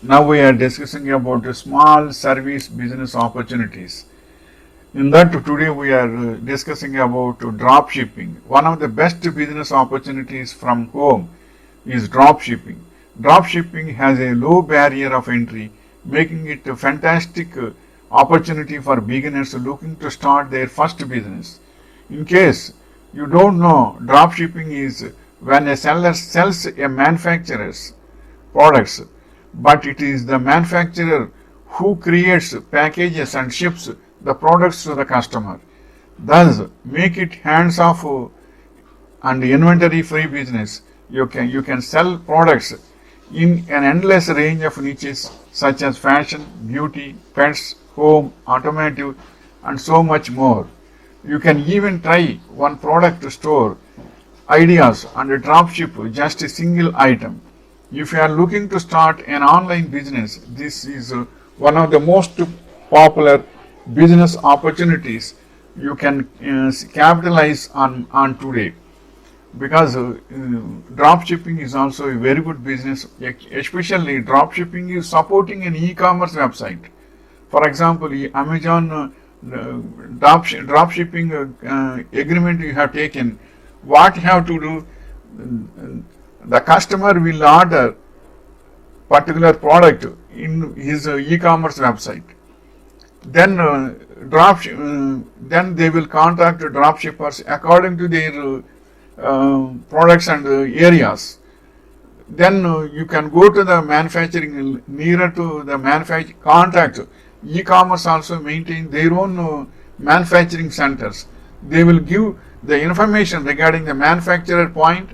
Now we are discussing about small service business opportunities. In that today we are discussing about drop shipping. One of the best business opportunities from home is drop shipping. Drop shipping has a low barrier of entry, making it a fantastic opportunity for beginners looking to start their first business. In case you don't know, drop shipping is when a seller sells a manufacturer's products, but it is the manufacturer who creates, packages and ships the products to the customer. Thus, make it hands-off and inventory-free business. You can sell products in an endless range of niches such as fashion, beauty, pets, home, automotive, and so much more. You can even try one product store ideas and drop ship just a single item. If you are looking to start an online business, this is one of the most popular business opportunities you can capitalize on today, because drop shipping is also a very good business. Especially drop shipping is supporting an e-commerce website. For example, Amazon drop shipping agreement you have taken. What you have to do, the customer will order particular product in his e-commerce website. Then then they will contact drop shippers according to their products and areas. Then you can go to the manufacturing nearer to the manufacturing contact. E-commerce also maintain their own manufacturing centers. They will give the information regarding the manufacturer point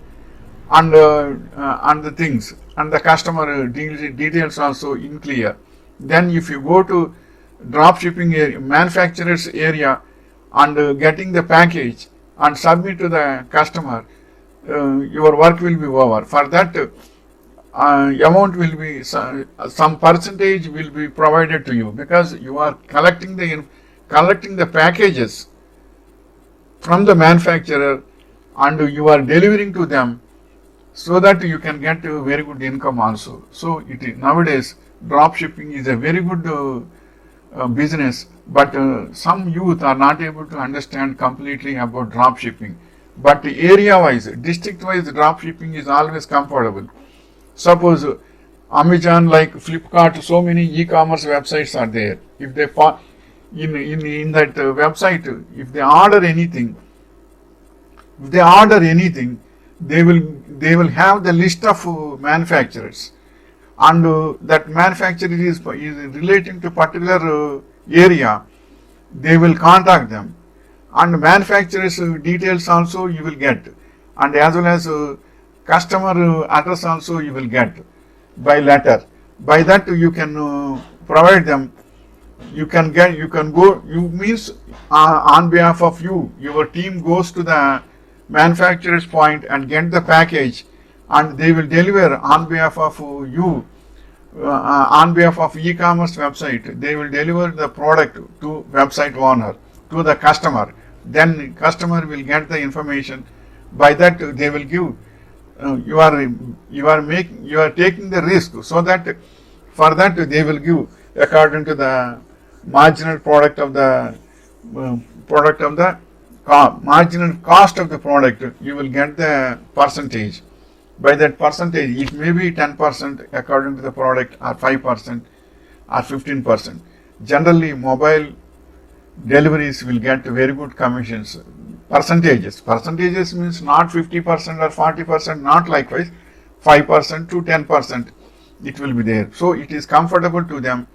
and the things and the customer details also in clear. Then if you go to drop shipping area, manufacturer's area, and getting the package and submit to the customer, your work will be over. For that, amount will be some percentage will be provided to you, because you are collecting the packages from the manufacturer and you are delivering to them, so that you can get a very good income also. So nowadays drop shipping is a very good business, but some youth are not able to understand completely about drop shipping. But area wise, district wise, drop shipping is always comfortable. Suppose Amazon, like Flipkart, so many e-commerce websites are there. If they in that website, if they order anything, they will have the list of manufacturers, and that manufacturer is relating to particular area. They will contact them, and manufacturer's details also you will get, and as well as customer address also you will get by letter. By that you can provide them. You can go. You means on behalf of you, your team goes to the manufacturer's point and get the package, and they will deliver on behalf of you, on behalf of e-commerce website. They will deliver the product to website owner, to the customer. Then customer will get the information. By that they will give. You are taking the risk, so that for that they will give according to the marginal product of the marginal cost of the product. You will get the percentage. By that percentage, it may be 10% according to the product, or 5% or 15%. Generally, mobile deliveries will get very good commissions. Percentages means not 50% or 40%, not likewise 5% to 10%. It will be there. So it is comfortable to them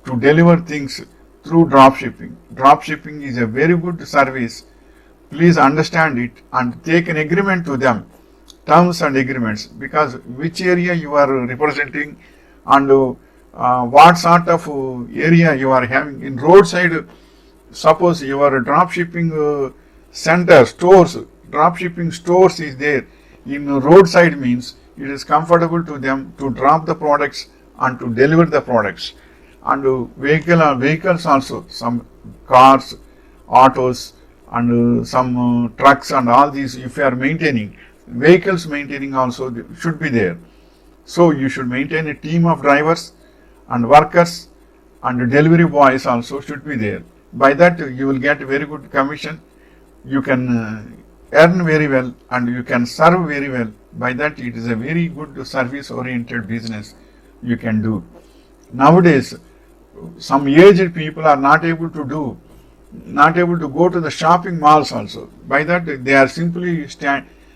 to deliver things through drop shipping. Drop shipping is a very good service. Please understand it and take an agreement to them, terms and agreements, because which area you are representing and what sort of area you are having. In roadside, suppose your drop shipping center stores, drop shipping stores is there. In roadside means it is comfortable to them to drop the products and to deliver the products. And vehicles also, some cars, autos, and some trucks and all these, if you are maintaining, vehicles maintaining also should be there. So you should maintain a team of drivers and workers and delivery boys also should be there. By that you will get very good commission. You can earn very well and you can serve very well. By that it is a very good service oriented business you can do. Nowadays some aged people are not able to go to the shopping malls also. By that they are simply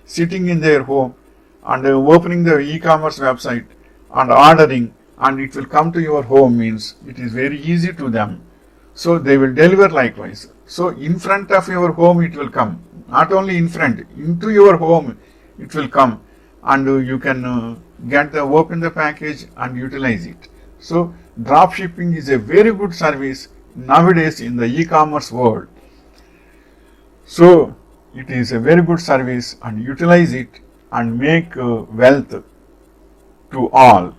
sitting in their home and opening the e-commerce website and ordering, and it will come to your home. Means it is very easy to them. So they will deliver likewise. So in front of your home it will come. Not only in front, into your home it will come, and you can open the package and utilize it. So drop shipping is a very good service nowadays in the e-commerce world. So it is a very good service, and utilize it and make wealth to all.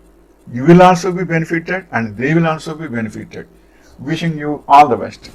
You will also be benefited and they will also be benefited. Wishing you all the best.